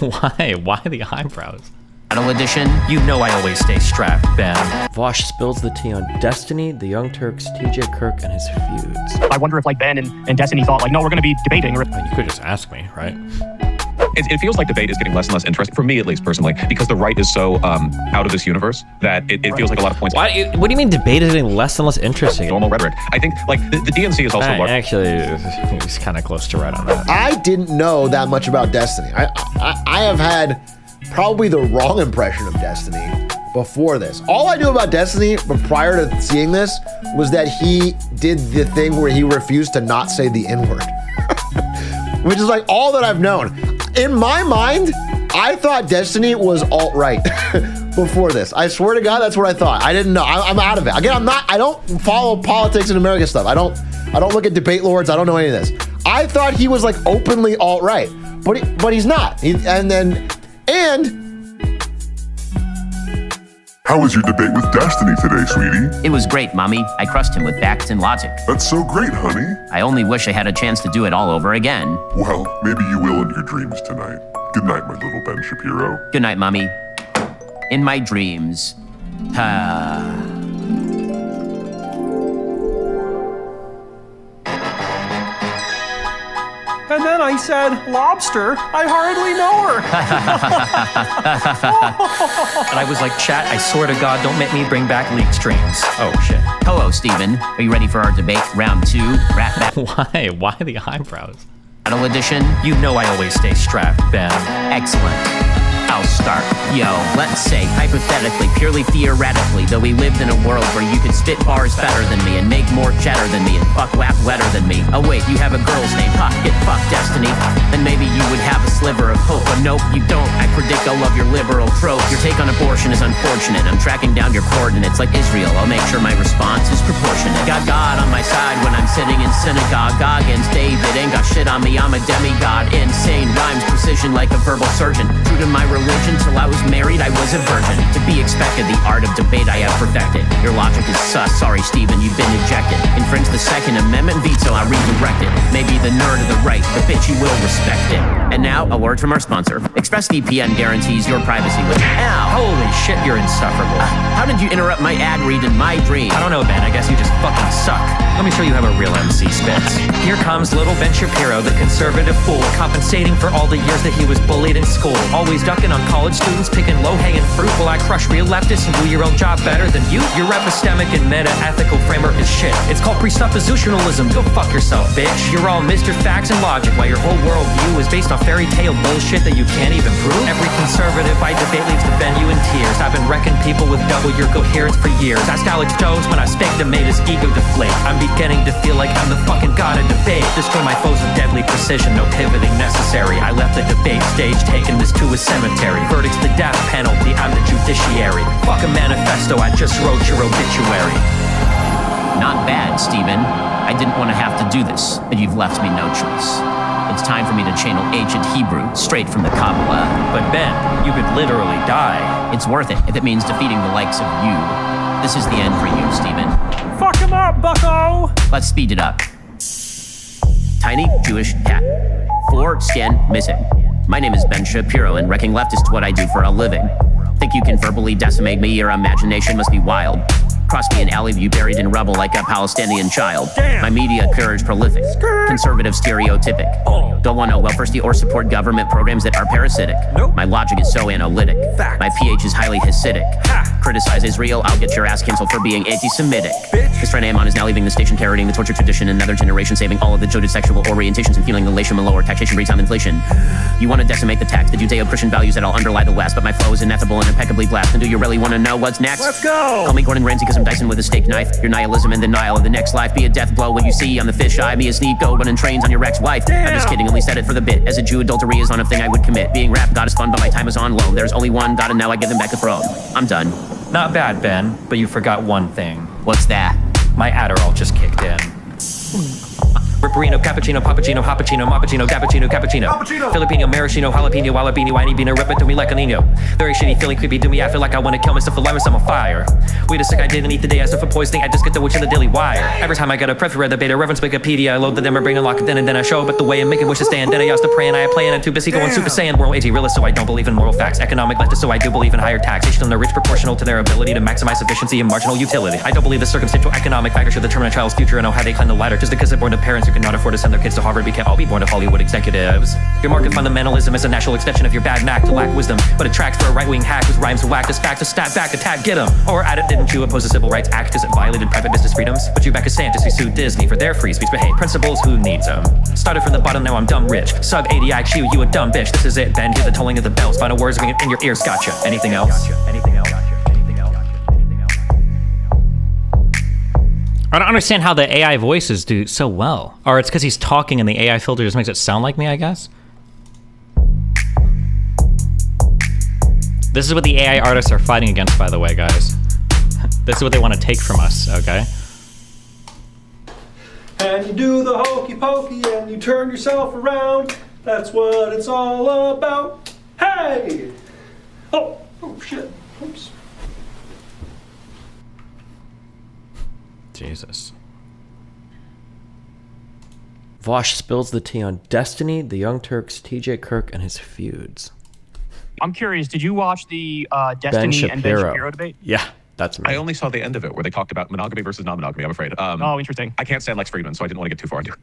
Why? Why the eyebrows? Edition. You know I always stay strapped, Ben. Vaush spills the tea on Destiny, the Young Turks, TJ Kirk, and his feuds. I wonder if like Ben and Destiny thought like, no, we're going to be debating. I mean, you could just ask me, right? It feels like debate is getting less and less interesting, for me at least personally, because the right is so out of this univerce that it feels like a lot of points. What do you mean debate is getting less and less interesting? Normal rhetoric. I think like the DNC is also large. Actually, he's kind of close to right on that. I didn't know that much about Destiny. I have had probably the wrong impression of Destiny before this. All I knew about Destiny, but prior to seeing this, was that he did the thing where he refused to not say the N-word. Which is like all that I've known. In my mind, I thought Destiny was alt-right before this. I swear to God, that's what I thought. I didn't know. I'm out of it. Again, I don't follow politics and American stuff. I don't look at debate lords. I don't know any of this. I thought he was like openly alt-right, but he's not. How was your debate with Destiny today, sweetie? It was great, Mommy. I crushed him with facts and logic. That's so great, honey. I only wish I had a chance to do it all over again. Well, maybe you will in your dreams tonight. Good night, my little Ben Shapiro. Good night, Mommy. In my dreams. And then I said, lobster, I hardly know her. And I was like, chat, I swear to God, don't make me bring back leak streams. Oh, shit. Hello, Steven. Are you ready for our debate? Round 2, rap battle. Why? Why the eyebrows? Edition. You know I always stay strapped, Ben. Excellent. I'll start. Yo, let's say, hypothetically, purely theoretically, though we lived in a world where you could spit bars better than me and make more cheddar than me and fuck wap wetter than me. Oh wait, you have a girl's name, ha, get fucked, Destiny. Then maybe you would have a sliver of hope, but nope, you don't. I predict I'll love your liberal trope. Your take on abortion is unfortunate. I'm tracking down your coordinates like Israel. I'll make sure my response is proportionate. Got God on my side when I'm sitting in synagogue. Against David, ain't got shit on me, I'm a demigod. Insane rhymes, precision like a verbal surgeon. True to my religion, till I was married, I was a virgin. To be expected, the art of debate I have perfected. Your logic is sus, sorry Steven, you've been ejected. Infringe the Second Amendment, veto, I redirect it. Maybe the nerd of the right, but bitch, you will respect it. And now, a word from our sponsor. ExpressVPN guarantees your privacy with... Ow! Holy shit, you're insufferable. How did you interrupt my ad read in my dream? I don't know, Ben, I guess you just fucking suck. Let me show you how a real MC spits. Here comes little Ben Shapiro, the conservative fool, compensating for all the years that he was bullied in school. Always ducking on college students, picking low-hanging fruit while I crush real leftists and do your own job better than you. Your epistemic and meta-ethical framework is shit. It's called presuppositionalism. Go fuck yourself, bitch. You're all Mr. Facts and Logic, while your whole worldview is based on fairy tale bullshit that you can't even prove. Every conservative I debate leaves the venue in tears. I've been wrecking people with double your coherence for years. Ask Alex Jones when I spanked him, made his ego deflate. I'm beginning to feel like I'm the fucking god of debate. Destroy my foes with deadly precision, no pivoting necessary. I left the debate stage, taking this to a cemetery. Verdict's the death penalty, I'm the judiciary. Fuck a manifesto, I just wrote your obituary. Not bad, Steven. I didn't want to have to do this, but you've left me no choice. It's time for me to channel ancient Hebrew straight from the Kabbalah. But Ben, you could literally die. It's worth it if it means defeating the likes of you. This is the end for you, Steven. Fuck him up, bucko! Let's speed it up. Tiny Jewish cat. Foreskin missing. My name is Ben Shapiro, and wrecking leftists is what I do for a living. Think you can verbally decimate me? Your imagination must be wild. Cross me an alley view buried in rubble like a Palestinian child. Damn. My media courage prolific. Conservative stereotypic. Don't want to welfaresty or support government programs that are parasitic. Nope. My logic is so analytic. Fact. My pH is highly Hasidic. Ha. Criticize Israel, I'll get your ass canceled for being anti-Semitic. Bitch. This friend I'm on is now leaving the station, parroting the torture tradition. Another generation saving all of the joded sexual orientations and feeling elation when lower taxation breeds on inflation. You want to decimate the text, the Judeo-Christian values that all underlie the West, but my flow is ineffable and impeccably blessed. And do you really want to know what's next? Let's go! Call me Gordon Ramsay because I'm dicing with a steak knife. Your nihilism and denial of the next life be a death blow when you see on the fisheye me a sneak go running trains on your ex-wife. Damn. I'm just kidding, only said it for the bit. As a Jew, adultery is not a thing I would commit. Being rap god is fun, but my time is on loan. There's only one god and now I give him back the throne. I'm done. Not bad, Ben, but you forgot one thing. What's that? My Adderall just kicked in. Ripperino, Cappuccino, Pappuccino, Hoppuccino, Mappuccino, Cappuccino, Cappuccino. Filipino, Maraschino, Jalapeno, Jalapeno, Whiny Bean, Rip it to me like a Nino. Very shitty, feeling creepy, do me, I feel like I wanna kill myself alive, I'm on fire. Wait a sec, I didn't eat the day I suffered poisoning, I just get the witch in the Daily Wire. Every time I got a prep to read the beta reference Wikipedia, I load the demo, bring and lock it in, and then I show up at the way and make it wish to stand. Then I ask to pray and I play and I'm too busy going Super Saiyan. World AG realist, so I don't believe in moral facts. Economic leftist, so I do believe in higher taxation on the rich proportional to their ability to maximize efficiency and marginal utility. I don't believe the circumstantial economic factors should determine a child's future and know how they climb the ladder. Just because they're born to parents who cannot afford to send their kids to Harvard, we can't all be born to Hollywood executives. Your market fundamentalism is a natural extension of your bad knack to lack wisdom, but it tracks for a right-wing hack whose rhymes are whack to stack to snap back, attack, get 'em. Or at it, didn't you oppose the Civil Rights Act because it violated private business freedoms? But you back a Santis who sued Disney for their free speech, but hey, principles, who needs them? Started from the bottom, now I'm dumb rich. Sub 80 IQ, you a dumb bitch. This is it, then hear the tolling of the bells. Final words ringing in your ears, gotcha. Anything else? Anything else? I don't understand how the AI voices do so well. Or it's because he's talking and the AI filter just makes it sound like me, I guess. This is what the AI artists are fighting against, by the way, guys. This is what they want to take from us, okay? And you do the hokey pokey and you turn yourself around. That's what it's all about. Hey! Oh shit. Oops. Jesus. Vaush spills the tea on Destiny, the Young Turks, TJ Kirk, and his feuds. I'm curious, did you watch the Destiny and Ben Shapiro debate? Yeah, that's me. I only saw the end of it where they talked about monogamy versus non-monogamy, I'm afraid. Oh, interesting. I can't stand Lex Friedman, so I didn't want to get too far into it.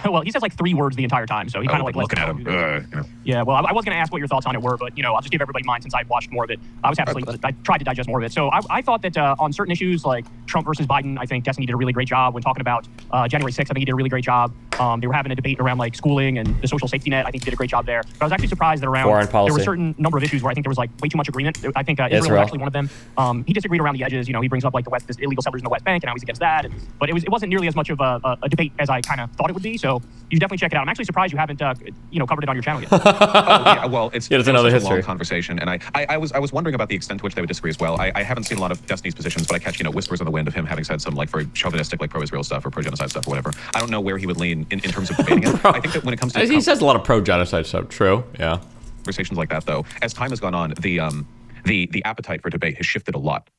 Well, he says like 3 words the entire time, so he kind of like looking at him. Yeah, well, I was going to ask what your thoughts on it were, but, I'll just give everybody mine since I watched more of it. I was half asleep, but I tried to digest more of it. So I thought that on certain issues like Trump versus Biden, I think Destiny did a really great job. When talking about January 6th, I think he did a really great job. They were having a debate around like schooling and the social safety net. I think he did a great job there. But I was actually surprised that around there were a certain number of issues where I think there was like way too much agreement. I think Israel was actually one of them. He disagreed around the edges. He brings up like the illegal settlers in the West Bank, and now he's against that. But it wasn't nearly as much of a debate as I kind of thought it would be. So you should definitely check it out. I'm actually surprised you haven't covered it on your channel yet. Yeah, well, it's another a long conversation, and I was wondering about the extent to which they would disagree as well. I haven't seen a lot of Destiny's positions, but I catch whispers on the wind of him having said some like very chauvinistic, like pro-Israel stuff or pro-genocide stuff or whatever. I don't know where he would lean in terms of debating it. I think that when it comes to he says a lot of pro-genocide stuff. True, yeah. Conversations like that, though, as time has gone on, the appetite for debate has shifted a lot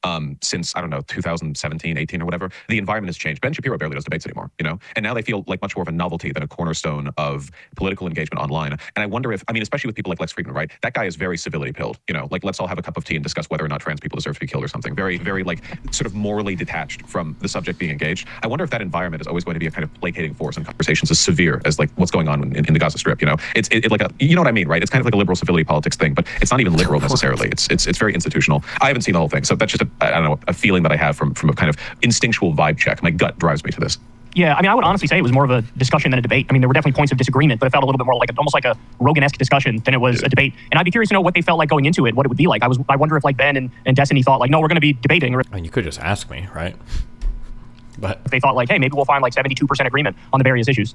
since, I don't know, 2017, 18 or whatever. The environment has changed. Ben Shapiro barely does debates anymore, and now they feel like much more of a novelty than a cornerstone of political engagement online. And I wonder if, especially with people like Lex Friedman, right? That guy is very civility pilled, like let's all have a cup of tea and discuss whether or not trans people deserve to be killed or something. Very, very like sort of morally detached from the subject being engaged. I wonder if that environment is always going to be a kind of placating force in conversations as severe as like what's going on in the Gaza Strip, It's like you know what I mean, right? It's kind of like a liberal civility politics thing, but it's not even liberal necessarily. It's very institutional. I haven't seen the whole thing, so that's just a feeling that I have from a kind of instinctual vibe check. My gut drives me to this. Yeah, I would honestly say it was more of a discussion than a debate. There were definitely points of disagreement, but it felt a little bit more like almost like a Rogan-esque discussion than it was a debate. And I'd be curious to know what they felt like going into it, what it would be like. I wonder if like Ben and Destiny thought like, no, we're going to be debating. Or you could just ask me, right? But they thought like, hey, maybe we'll find like 72% agreement on the various issues.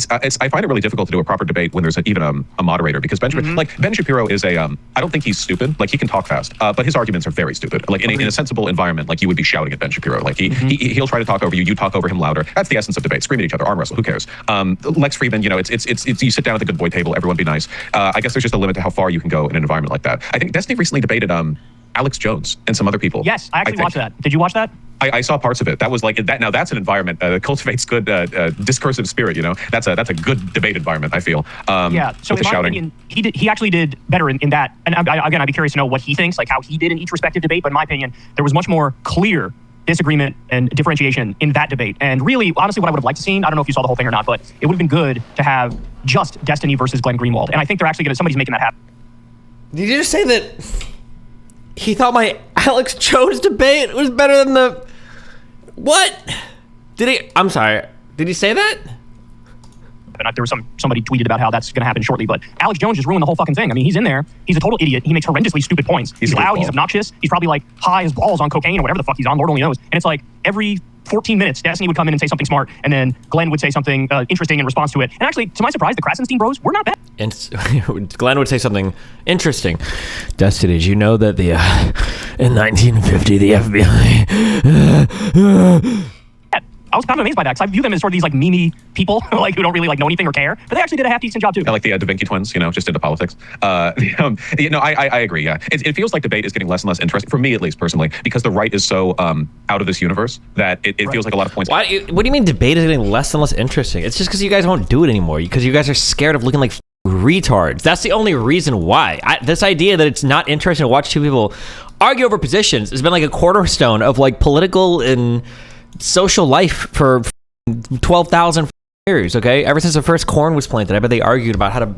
I find it really difficult to do a proper debate when there's even a moderator, because Ben Shapiro is I don't think he's stupid. Like he can talk fast, but his arguments are very stupid. Like in a sensible environment, like you would be shouting at Ben Shapiro. Like he'll try to talk over you, you talk over him louder. That's the essence of debate. Scream at each other, arm wrestle. Who cares? Lex Friedman, it's you sit down at the good boy table. Everyone be nice. I guess there's just a limit to how far you can go in an environment like that. I think Destiny recently debated Alex Jones and some other people. Yes, I actually watched that. Did you watch that? I saw parts of it. That was like that. Now that's an environment that cultivates good discursive spirit. That's a good debate environment, I feel. Yeah. So in my opinion, he actually did better in that. And again, I'd be curious to know what he thinks, like how he did in each respective debate. But in my opinion, there was much more clear disagreement and differentiation in that debate. And really, honestly, what I would have liked to see, I don't know if you saw the whole thing or not, but it would have been good to have just Destiny versus Glenn Greenwald. And I think they're actually somebody's making that happen. Did you just say that he thought my Alex Jones debate was better than the... What? Did he... I'm sorry. Did he say that? And there was somebody tweeted about how that's going to happen shortly, but Alex Jones just ruined the whole fucking thing. He's in there. He's a total idiot. He makes horrendously stupid points. He's loud. He's obnoxious. He's probably like high as balls on cocaine or whatever the fuck he's on. Lord only knows. And it's like every 14 minutes, Destiny would come in and say something smart, and then Glenn would say something interesting in response to it. And actually, to my surprise, the Krasenstein bros were not bad. And Glenn would say something interesting. Destiny, did you know that in 1950 the FBI... I was kind of amazed by that because I view them as sort of these like meme people like who don't really like know anything or care, but they actually did a half decent job too. I like the Da Vinci twins, just into politics. I agree. Yeah, it feels like debate is getting less and less interesting for me, at least personally, because the right is so out of this universe that it feels like a lot of points. What do you mean debate is getting less and less interesting? It's just because you guys won't do it anymore. Because you guys are scared of looking like retards. That's the only reason why. This idea that it's not interesting to watch two people argue over positions has been like a cornerstone of like political and social life for 12,000 years, okay? Ever since the first corn was planted, I bet they argued about how to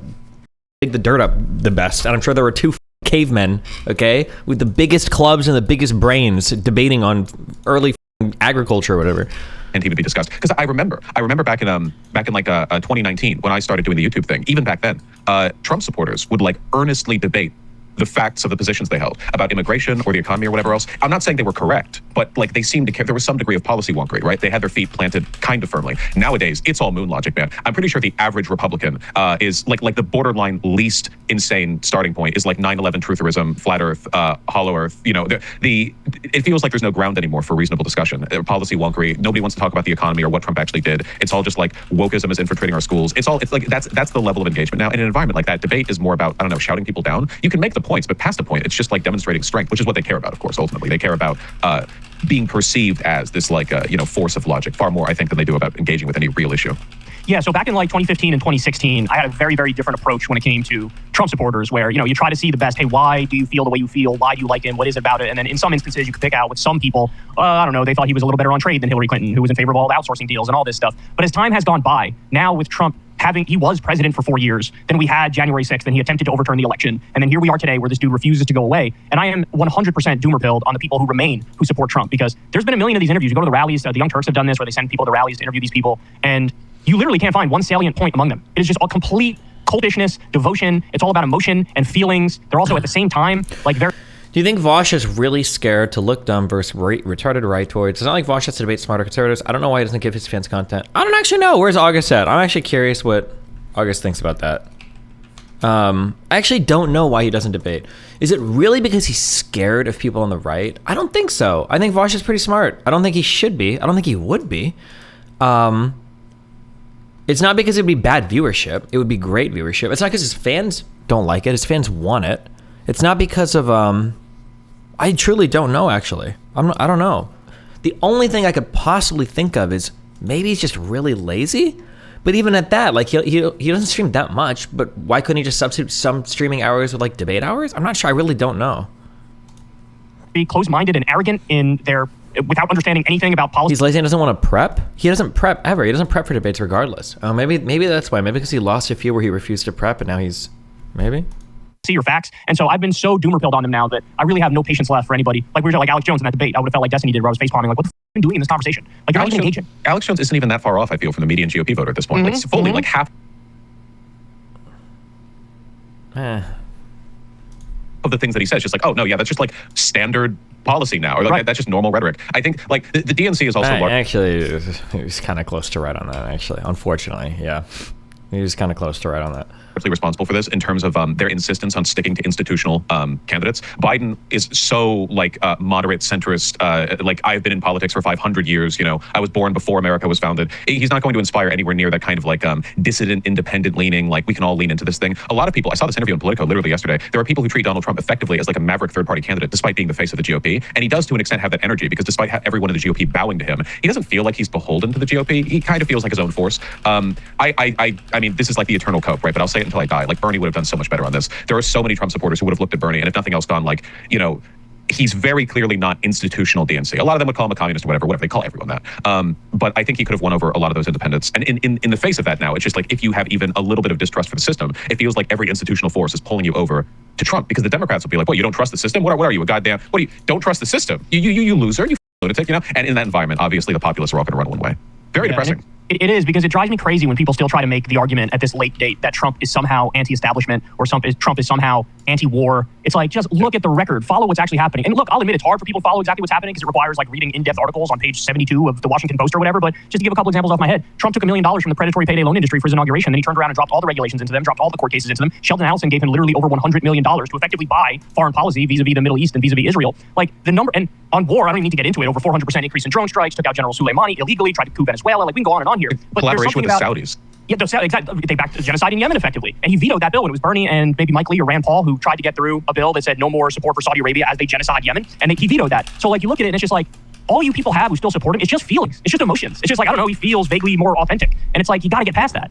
dig the dirt up the best. And I'm sure there were two cavemen, okay, with the biggest clubs and the biggest brains debating on early agriculture or whatever. And he would be discussed because I remember back in 2019 when I started doing the YouTube thing. Even back then, Trump supporters would like earnestly debate the facts of the positions they held about immigration or the economy or whatever else. I'm not saying they were correct, but like they seemed to care. There was some degree of policy wonkery, right? They had their feet planted kind of firmly. Nowadays, it's all moon logic, man. I'm pretty sure the average Republican is like the borderline least insane starting point is like 9/11 trutherism, flat Earth, hollow Earth. It feels like there's no ground anymore for reasonable discussion. Policy wonkery. Nobody wants to talk about the economy or what Trump actually did. It's all just like wokeism is infiltrating our schools. It's like that's the level of engagement now. In an environment like that, debate is more about shouting people down. You can make the points, but past the point, it's just like demonstrating strength, which is what they care about, of course. Ultimately, they care about being perceived as this force of logic far more, I think, than they do about engaging with any real issue. Yeah, so back in like 2015 and 2016, I had a very, very different approach when it came to Trump supporters where, you try to see the best. Hey, why do you feel the way you feel? Why do you like him? What is it about it? And then in some instances, you could pick out with some people, they thought he was a little better on trade than Hillary Clinton, who was in favor of all the outsourcing deals and all this stuff. But as time has gone by, now with Trump he was president for 4 years, then we had January 6th, and he attempted to overturn the election, and then here we are today where this dude refuses to go away. And I am 100% doomer-pilled on the people who remain, who support Trump, because there's been a million of these interviews. You go to the rallies, the Young Turks have done this, where they send people to rallies to interview these people, and you literally can't find one salient point among them. It is just a complete cultishness, devotion. It's all about emotion and feelings. They're also at the same time like very... Do you think Vaush is really scared to look dumb versus retarded rightoids? It's not like Vaush has to debate smarter conservatives. I don't know why he doesn't give his fans content. I don't actually know. Where's August at? I'm actually curious what August thinks about that. I actually don't know why he doesn't debate. Is it really because he's scared of people on the right? I don't think so. I think Vaush is pretty smart. I don't think he should be. I don't think he would be. It's not because it'd be bad viewership. It would be great viewership. It's not because his fans don't like it. His fans want it. It's not because of... I truly don't know, actually. I don't know. The only thing I could possibly think of is maybe he's just really lazy. But even at that, like he doesn't stream that much. But why couldn't he just substitute some streaming hours with like debate hours? I'm not sure. I really don't know. Be closed-minded and arrogant in their without understanding anything about policy. He's lazy and doesn't want to prep. He doesn't prep ever. He doesn't prep for debates regardless. Maybe that's why. Maybe because he lost a few where he refused to prep, and now he's maybe. See your facts. And so I've been so doomer-pilled on them now that I really have no patience left for anybody. Like we were like Alex Jones in that debate. I would have felt like Destiny did where I was facepalming. Like, what the f*** are you doing in this conversation? Like, you're not even engaging. Alex Jones isn't even that far off, I feel, from the median GOP voter at this point. Like, fully, like half of the things that he says, just like, oh, no, yeah, that's just like standard policy now. Or like that's just normal rhetoric. I think like the DNC is also... Actually, he was kind of close to right on that, actually. Unfortunately, yeah. He was kind of close to right on that. Responsible for this in terms of their insistence on sticking to institutional candidates. Biden is so like moderate centrist. Like I've been in politics for 500 years. I was born before America was founded. He's not going to inspire anywhere near that kind of like dissident, independent leaning. Like we can all lean into this thing. A lot of people. I saw this interview on Politico literally yesterday. There are people who treat Donald Trump effectively as like a maverick third-party candidate, despite being the face of the GOP. And he does to an extent have that energy because despite everyone in the GOP bowing to him, he doesn't feel like he's beholden to the GOP. He kind of feels like his own force. I mean, this is like the eternal cope, right? But I'll say it until I die. Like Bernie would have done so much better on this. There are so many Trump supporters who would have looked at Bernie and if nothing else gone like, he's very clearly not institutional DNC. A lot of them would call him a communist or whatever. They call everyone that. But I think he could have won over a lot of those independents. And in the face of that now, it's just like if you have even a little bit of distrust for the system, it feels like every institutional force is pulling you over to Trump because the Democrats will be like, well, you don't trust the system? What are you, a goddamn... Don't trust the system? You loser, you lunatic, And in that environment, obviously the populists are all going to run one way. Very depressing. It is, because it drives me crazy when people still try to make the argument at this late date that Trump is somehow anti-establishment or Trump is somehow anti-war. It's like, just look at the record, follow what's actually happening. And look, I'll admit it's hard for people to follow exactly what's happening because it requires like reading in-depth articles on page 72 of the Washington Post or whatever. But just to give a couple examples off my head, Trump took $1 million from the predatory payday loan industry for his inauguration. Then he turned around and dropped all the regulations into them, dropped all the court cases into them. Sheldon Adelson gave him literally over $100 million to effectively buy foreign policy vis-a-vis the Middle East and vis-a-vis Israel. Like the number, and on war, I don't even need to get into it. Over 400% increase in drone strikes, took out General Soleimani illegally, tried to coup Venezuela. Like we can go on here. But Collaboration with the Saudis. Yeah, exactly. They backed genocide in Yemen effectively. And he vetoed that bill when it was Bernie and maybe Mike Lee or Rand Paul who tried to get through a bill that said no more support for Saudi Arabia as they genocide Yemen. And he vetoed that. So like you look at it and it's just like, all you people have who still support him, it's just feelings. It's just emotions. It's just like, I don't know, he feels vaguely more authentic. And it's like, you got to get past that.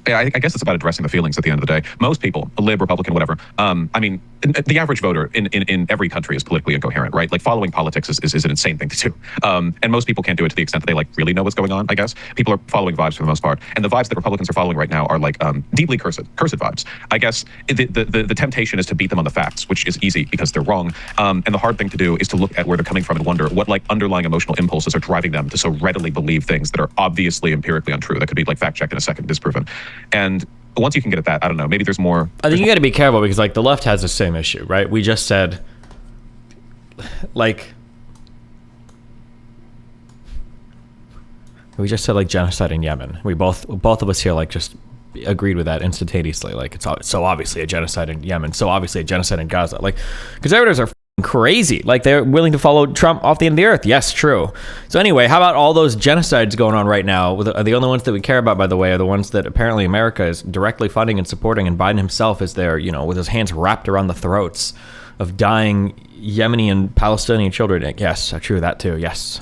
Yeah, I guess it's about addressing the feelings at the end of the day. Most people, a lib, Republican, whatever. I mean, the average voter in every country is politically incoherent, right? Like following politics is an insane thing to do. And most people can't do it to the extent that they like really know what's going on, I guess. People are following vibes for the most part. And the vibes that Republicans are following right now are like deeply cursed vibes. I guess the temptation is to beat them on the facts, which is easy because they're wrong. And the hard thing to do is to look at where they're coming from and wonder what like underlying emotional impulses are driving them to so readily believe things that are obviously empirically untrue. That could be like fact checked in a second, disproven. And once you can get at that, I don't know, maybe there's more. I think you got to be careful because like the left has the same issue, right? We just said like genocide in Yemen. We both of us here like just agreed with that instantaneously. Like it's so obviously a genocide in Yemen, so obviously a genocide in Gaza. Like conservatives are crazy. Like they're willing to follow Trump off the end of the earth. Yes, true. So anyway, how about all those genocides going on right now? The only ones that we care about, by the way, are the ones that apparently America is directly funding and supporting, and Biden himself is there, with his hands wrapped around the throats of dying Yemeni and Palestinian children. Yes, true, that too, yes.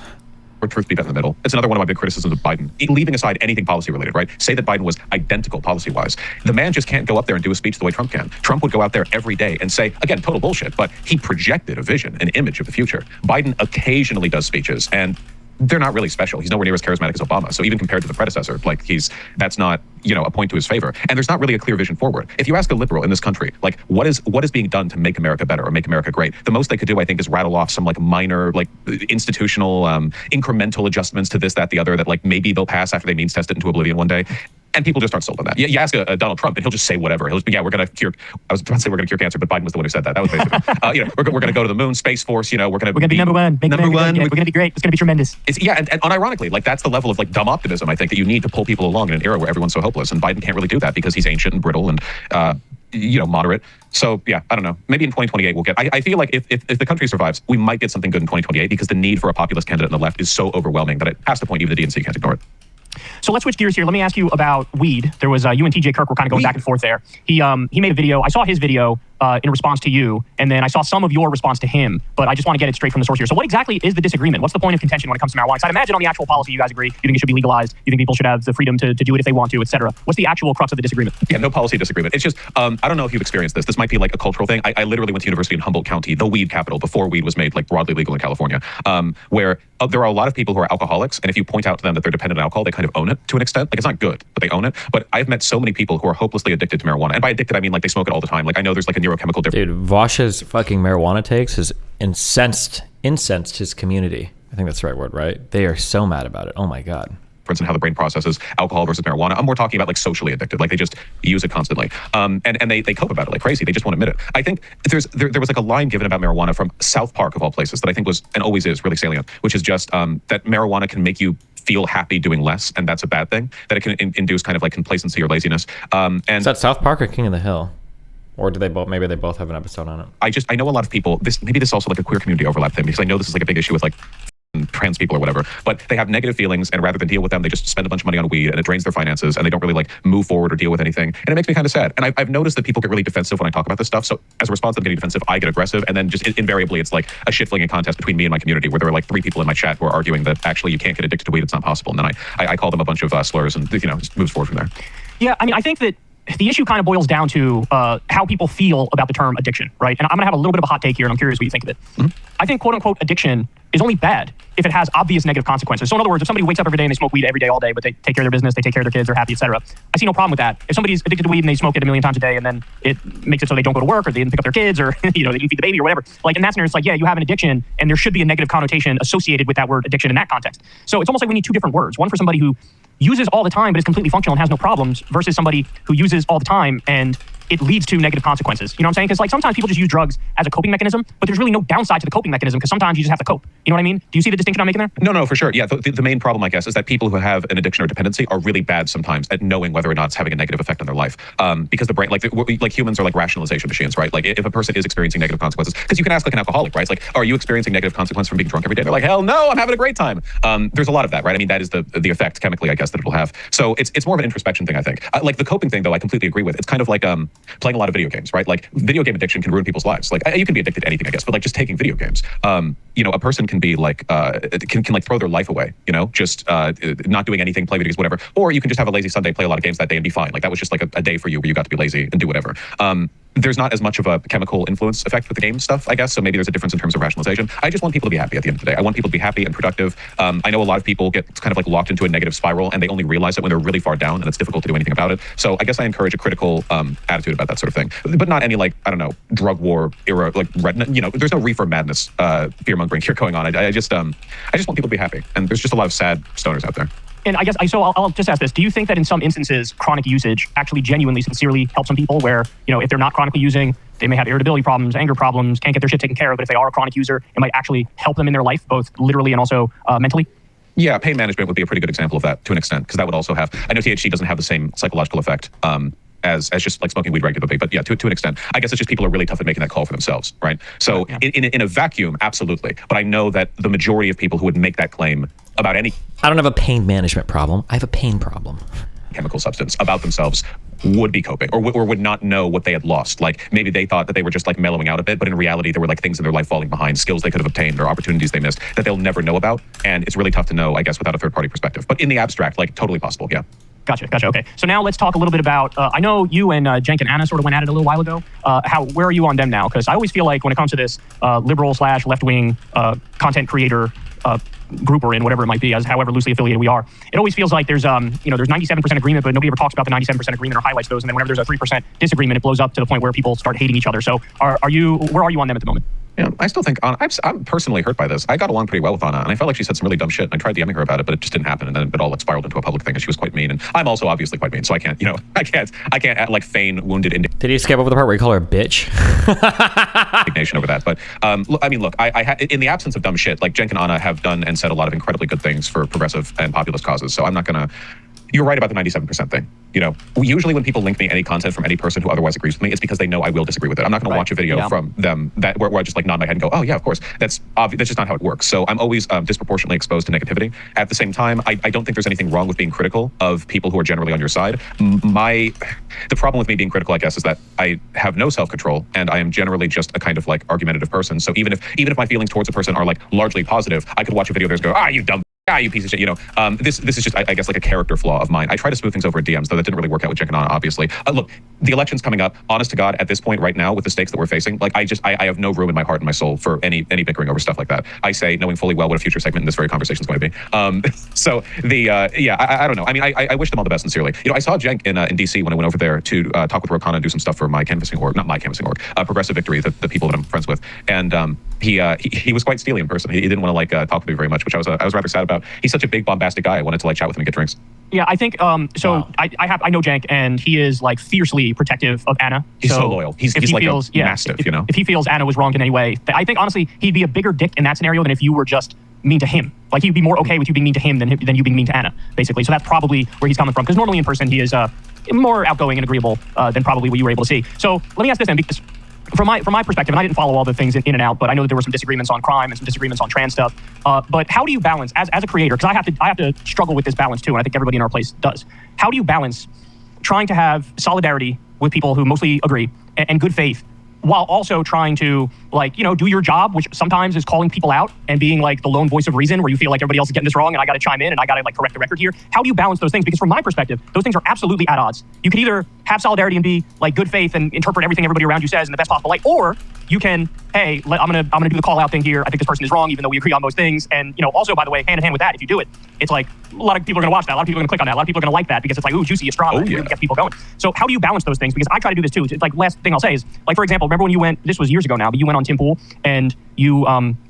Or truth be in the middle. It's another one of my big criticisms of Biden. Leaving aside anything policy related, right? Say that Biden was identical policy-wise. The man just can't go up there and do a speech the way Trump can. Trump would go out there every day and say, again, total bullshit, but he projected a vision, an image of the future. Biden occasionally does speeches, and they're not really special. He's nowhere near as charismatic as Obama. So even compared to the predecessor, like that's not, a point to his favor. And there's not really a clear vision forward. If you ask a liberal in this country, like what is being done to make America better or make America great, the most they could do, I think, is rattle off some like minor, like institutional, incremental adjustments to this, that, the other, that like maybe they'll pass after they means test it into oblivion one day. And people just aren't sold on that. You ask a Donald Trump, and he'll just say whatever. He'll just be, we're going to cure. I was about to say we're going to cure cancer, but Biden was the one who said that. That was basically, we're going to go to the moon, Space Force. We're going to be number one. We're going to be great. It's going to be tremendous. And unironically, like that's the level of like dumb optimism I think that you need to pull people along in an era where everyone's so hopeless. And Biden can't really do that because he's ancient and brittle and moderate. So yeah, I don't know. Maybe in 2028 we'll get. I feel like if the country survives, we might get something good in 2028 because the need for a populist candidate on the left is so overwhelming that it has to point even the DNC can't ignore it. So let's switch gears here. Let me ask you about weed. There was you and TJ Kirk were kind of going back and forth there. He made a video. I saw his video in response to you, and then I saw some of your response to him, but I just want to get it straight from the source here. So what exactly is the disagreement? What's the point of contention when it comes to marijuana? Because I'd imagine on the actual policy you guys agree. You think it should be legalized. You think people should have the freedom to do it if they want to, et cetera. What's the actual crux of the disagreement? Yeah, no policy disagreement. It's just, I don't know if you've experienced this. This might be like a cultural thing. I literally went to university in Humboldt County, the weed capital, before weed was made like broadly legal in California, where there are a lot of people who are alcoholics, and if you point out to them that they're dependent on alcohol, they kind of own it to an extent. Like it's not good, but they own it. But I've met so many people who are hopelessly addicted to marijuana. And by addicted, I mean like they smoke it all the time. Like I know there's like a neurochemical difference. Dude, Vaush's fucking marijuana takes has incensed his community. I think that's the right word, right? They are so mad about it. Oh my God. And how the brain processes alcohol versus marijuana. I'm more talking about like socially addicted, like they just use it constantly. And they cope about it like crazy. They just won't admit it. I think there was like a line given about marijuana from South Park of all places that I think was and always is really salient, which is just that marijuana can make you feel happy doing less, and that's a bad thing. That it can induce kind of like complacency or laziness. And is that South Park or King of the Hill? Or do they both? Maybe they both have an episode on it. I know a lot of people. Maybe this is also like a queer community overlap thing because I know this is like a big issue with like trans people or whatever, but they have negative feelings, and rather than deal with them, they just spend a bunch of money on weed, and it drains their finances, and they don't really like move forward or deal with anything, and it makes me kind of sad. And I've noticed that people get really defensive when I talk about this stuff. So as a response to them getting defensive, I get aggressive, and then just invariably it's like a shit-flinging contest between me and my community, where there are like 3 people in my chat who are arguing that actually you can't get addicted to weed, it's not possible, and then I call them a bunch of slurs, and just moves forward from there. Yeah, I mean, I think that the issue kind of boils down to how people feel about the term addiction, right? And I'm going to have a little bit of a hot take here, and I'm curious what you think of it. Mm-hmm. I think quote-unquote addiction is only bad if it has obvious negative consequences. So in other words, if somebody wakes up every day and they smoke weed every day, all day, but they take care of their business, they take care of their kids, they're happy, etc., I see no problem with that. If somebody's addicted to weed and they smoke it a million times a day and then it makes it so they don't go to work or they didn't pick up their kids or they didn't feed the baby or whatever, like in that scenario, it's like, yeah, you have an addiction and there should be a negative connotation associated with that word addiction in that context. So it's almost like we need 2 different words. One for somebody who uses all the time but is completely functional and has no problems versus somebody who uses all the time and it leads to negative consequences. You know what I'm saying? Because like sometimes people just use drugs as a coping mechanism, but there's really no downside to the coping mechanism because sometimes you just have to cope. You know what I mean? Do you see the distinction I'm making there? No, for sure. Yeah, the main problem, I guess, is that people who have an addiction or dependency are really bad sometimes at knowing whether or not it's having a negative effect on their life. Because the brain, like humans are like rationalization machines, right? Like if a person is experiencing negative consequences, because you can ask like an alcoholic, right? It's like, are you experiencing negative consequences from being drunk every day? They're like, hell no, I'm having a great time. There's a lot of that, right? I mean, that is the effect chemically, I guess, that it'll have. So it's more of an introspection thing, I think. Like the coping thing, though, I completely agree with. It's kind of like playing a lot of video games, right? Like video game addiction can ruin people's lives. Like you can be addicted to anything, I guess, but like just taking video games, you know, a person can be like can like throw their life away, you know, just not doing anything, play video games, whatever. Or you can just have a lazy Sunday, play a lot of games that day and be fine. Like that was just like a day for you where you got to be lazy and do whatever. There's not as much of a chemical influence effect with the game stuff, I guess. So maybe there's a difference in terms of rationalization. I just want people to be happy at the end of the day. I want people to be happy and productive. I know a lot of people get kind of like locked into a negative spiral and they only realize it when they're really far down and it's difficult to do anything about it. So I guess I encourage a critical attitude about that sort of thing, but not any like, I don't know, drug war era, like, you know, there's no reefer madness, fear mongering here going on. I just want people to be happy. And there's just a lot of sad stoners out there. And I guess, I'll just ask this. Do you think that in some instances, chronic usage actually genuinely, sincerely helps some people where, you know, if they're not chronically using, they may have irritability problems, anger problems, can't get their shit taken care of, but if they are a chronic user, it might actually help them in their life, both literally and also mentally? Yeah, pain management would be a pretty good example of that to an extent, because that would also have, I know THC doesn't have the same psychological effect as just like smoking weed regularly, but yeah, to an extent. I guess it's just people are really tough at making that call for themselves, right? So yeah. in a vacuum, absolutely. But I know that the majority of people who would make that claim about any I don't have a pain management problem. I have a pain problem. chemical substance about themselves would be coping or would not know what they had lost. Like maybe they thought that they were just like mellowing out a bit, but in reality there were like things in their life falling behind, skills they could have obtained or opportunities they missed that they'll never know about. And it's really tough to know, I guess, without a third party perspective. But in the abstract, like totally possible, yeah. Gotcha. Okay. So now let's talk a little bit about, I know you and Cenk and Anna sort of went at it a little while ago. Where are you on them now? Because I always feel like when it comes to this liberal/left-wing content creator group we're in, whatever it might be, as however loosely affiliated we are, it always feels like there's there's 97% agreement, but nobody ever talks about the 97% agreement or highlights those. And then whenever there's a 3% disagreement, it blows up to the point where people start hating each other. So where are you on them at the moment? Yeah, I still think I'm personally hurt by this. I got along pretty well with Anna, and I felt like she said some really dumb shit. And I tried DMing her about it, but it just didn't happen. And then it all like spiraled into a public thing, and she was quite mean. And I'm also obviously quite mean, so I can't like feign wounded Did you skip over the part where you call her a bitch? indignation over that. But look, I in the absence of dumb shit, like Cenk and Anna have done and said a lot of incredibly good things for progressive and populist causes. So I'm not gonna. You're right about the 97% thing. You know, usually when people link me any content from any person who otherwise agrees with me, it's because they know I will disagree with it. I'm not going to watch a video from them where I just like nod my head and go, oh yeah, of course. That's obvious. That's just not how it works. So I'm always disproportionately exposed to negativity. At the same time, I don't think there's anything wrong with being critical of people who are generally on your side. The problem with me being critical, I guess, is that I have no self-control and I am generally just a kind of like argumentative person. So even if my feelings towards a person are like largely positive, I could watch a video and go, you dumb. You piece of shit, you know. This is just, I guess, like a character flaw of mine. I try to smooth things over at DMs, though that didn't really work out with Cenk and Anna, obviously. Look, the election's coming up. Honest to God, at this point right now, with the stakes that we're facing, like I have no room in my heart and my soul for any bickering over stuff like that. I say, knowing fully well what a future segment in this very conversation is going to be. So I don't know. I mean, I wish them all the best, sincerely. You know, I saw Cenk in DC when I went over there to talk with Rokana and do some stuff for my canvassing org, not my canvassing org, Progressive Victory, the people that I'm friends with, and he was quite steely in person. He didn't want to like talk with me very much, which I was rather sad about. He's such a big bombastic guy. I wanted to like chat with him and get drinks. Yeah, I think wow. I know Cenk, and he is like fiercely protective of Anna. He's so loyal. He's like mastiff, you know. If he feels Anna was wronged in any way, I think honestly he'd be a bigger dick in that scenario than if you were just mean to him. Like he'd be more okay with you being mean to him than you being mean to Anna, basically. So that's probably where he's coming from. Because normally in person he is more outgoing and agreeable than probably what you were able to see. So let me ask this then, because from my perspective, and I didn't follow all the things in and out, but I know that there were some disagreements on crime and some disagreements on trans stuff. But how do you balance as a creator? Because I have to struggle with this balance too, and I think everybody in our place does. How do you balance trying to have solidarity with people who mostly agree and good faith, while also trying to do your job, which sometimes is calling people out and being like the lone voice of reason, where you feel like everybody else is getting this wrong and I got to chime in and I got to correct the record here? How do you balance those things? Because from my perspective, those things are absolutely at odds. You can either have solidarity and be like good faith and interpret everything everybody around you says in the best possible light, or you can, hey, I'm gonna do the call out thing here. I think this person is wrong, even though we agree on most things. And also, by the way, hand in hand with that, if you do it, it's like a lot of people are gonna watch that. A lot of people are gonna click on that. A lot of people are gonna like that because it's like, ooh, juicy, it's drama. It really gets people going. So how do you balance those things? Because I try to do this too. It's like, last thing I'll say is, like, for example, remember when you went? This was years ago now, but you went on Tim Pool and you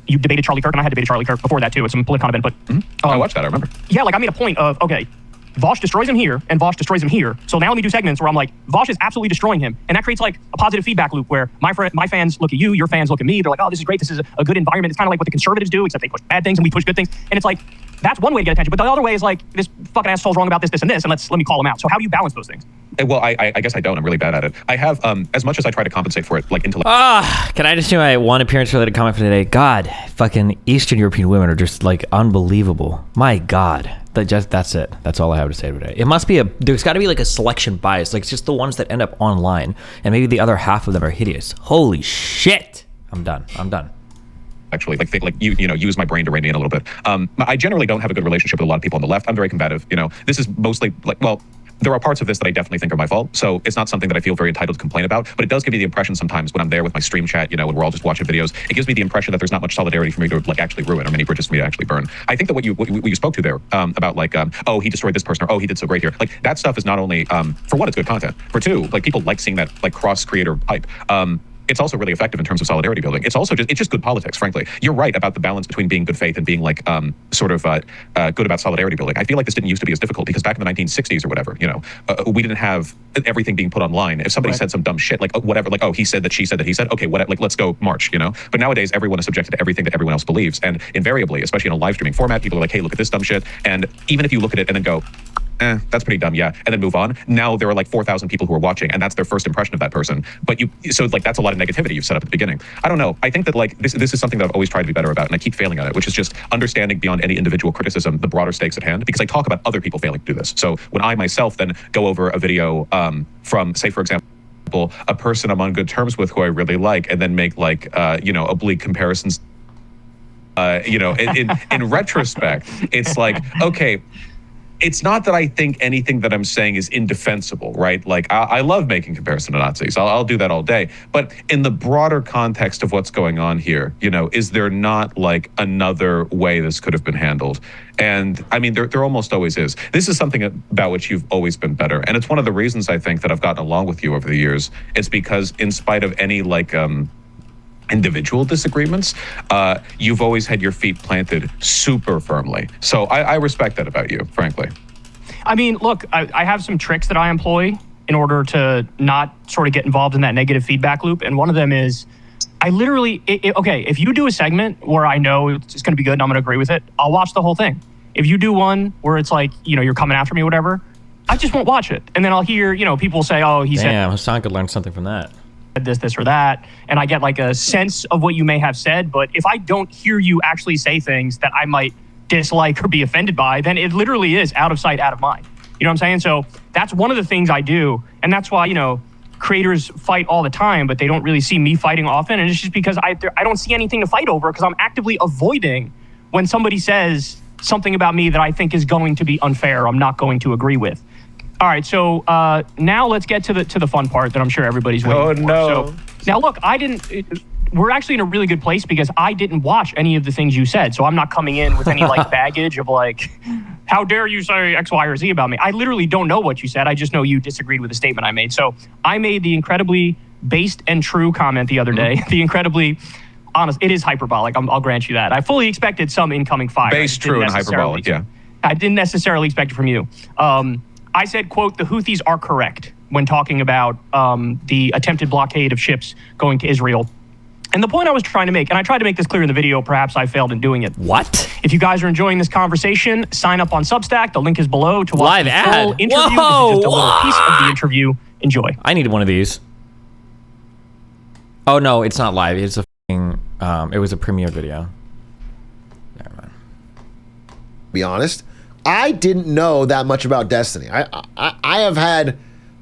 debated Charlie Kirk, and I had debated Charlie Kirk before that too. It's some political event, but I watched that. I remember. Yeah, like I made a point of, okay, Vaush destroys him here, and Vaush destroys him here. So now let me do segments where I'm like, Vaush is absolutely destroying him. And that creates like a positive feedback loop where my fans look at you, your fans look at me. They're like, oh, this is great. This is a good environment. It's kind of like what the conservatives do, except they push bad things and we push good things. And it's like, that's one way to get attention. But the other way is like, this fucking asshole's wrong about this, and this, and let me call him out. So how do you balance those things? Well, I guess I don't. I'm really bad at it. I have, as much as I try to compensate for it, like intellect. Can I just do my one appearance-related comment for today? God, fucking Eastern European women are just like unbelievable. My God. That's it. That's all I have to say today. It must be there's got to be like a selection bias. Like it's just the ones that end up online, and maybe the other half of them are hideous. Holy shit. I'm done. Actually, use my brain to rein me in a little bit. I generally don't have a good relationship with a lot of people on the left. I'm very combative. This is mostly there are parts of this that I definitely think are my fault. So it's not something that I feel very entitled to complain about, but it does give me the impression sometimes when I'm there with my stream chat, when we're all just watching videos, it gives me the impression that there's not much solidarity for me to like actually ruin or many bridges for me to actually burn. I think that what you spoke to there about like, oh, he destroyed this person, or oh, he did so great here. Like that stuff is not only, for one, it's good content. For two, like people like seeing that like cross creator hype. It's also really effective in terms of solidarity building. It's also just good politics, frankly. You're right about the balance between being good faith and being like good about solidarity building. I feel like this didn't used to be as difficult because back in the 1960s or whatever, we didn't have everything being put online. If somebody said some dumb shit, like whatever, like, oh, he said that, she said that, he said, okay, what, like, let's go march, But nowadays, everyone is subjected to everything that everyone else believes. And invariably, especially in a live streaming format, people are like, hey, look at this dumb shit. And even if you look at it and then go, that's pretty dumb, yeah, and then move on. Now there are like 4,000 people who are watching, and that's their first impression of that person. But so like that's a lot of negativity you've set up at the beginning. I don't know. I think that like this is something that I've always tried to be better about, and I keep failing at it, which is just understanding beyond any individual criticism the broader stakes at hand. Because I talk about other people failing to do this. So when I myself then go over a video from, say, for example, a person I'm on good terms with who I really like, and then make like oblique comparisons. In retrospect, it's like, okay, it's not that I think anything that I'm saying is indefensible, right? Like, I love making comparison to Nazis. I'll do that all day. But in the broader context of what's going on here, is there not like another way this could have been handled? And I mean, there almost always is. This is something about which you've always been better. And it's one of the reasons I think that I've gotten along with you over the years. It's because in spite of any like, individual disagreements, you've always had your feet planted super firmly. So I respect that about you, frankly. I mean, look, I have some tricks that I employ in order to not sort of get involved in that negative feedback loop. And one of them is I literally, okay, if you do a segment where I know it's going to be good and I'm going to agree with it, I'll watch the whole thing. If you do one where it's like, you're coming after me or whatever, I just won't watch it. And then I'll hear, people say, oh, he said... Damn, Hassan could learn something from that. This or that, and I get like a sense of what you may have said. But if I don't hear you actually say things that I might dislike or be offended by, then it literally is out of sight, out of mind. You know what I'm saying? So that's one of the things I do, and that's why creators fight all the time, but they don't really see me fighting often, and it's just because I don't see anything to fight over because I'm actively avoiding when somebody says something about me that I think is going to be unfair, I'm not going to agree with. All right, so now let's get to the fun part that I'm sure everybody's waiting for. So, now look, we're actually in a really good place because I didn't watch any of the things you said, so I'm not coming in with any like baggage of like, how dare you say X, Y, or Z about me? I literally don't know what you said. I just know you disagreed with the statement I made. So I made the incredibly based and true comment the other day. The incredibly honest, it is hyperbolic. I'll grant you that. I fully expected some incoming fire. Based, true, and hyperbolic, yeah. I didn't necessarily expect it from you. I said, quote, the Houthis are correct when talking about the attempted blockade of ships going to Israel. And the point I was trying to make, and I tried to make this clear in the video, perhaps I failed in doing it. What? If you guys are enjoying this conversation, sign up on Substack. The link is below to watch Live the ad. full interview. Whoa, this is just a little piece of the interview. Enjoy. I need one of these. Oh, no, it's not live. It's it was a premiere video. Never mind. Be honest, I didn't know that much about Destiny. I have had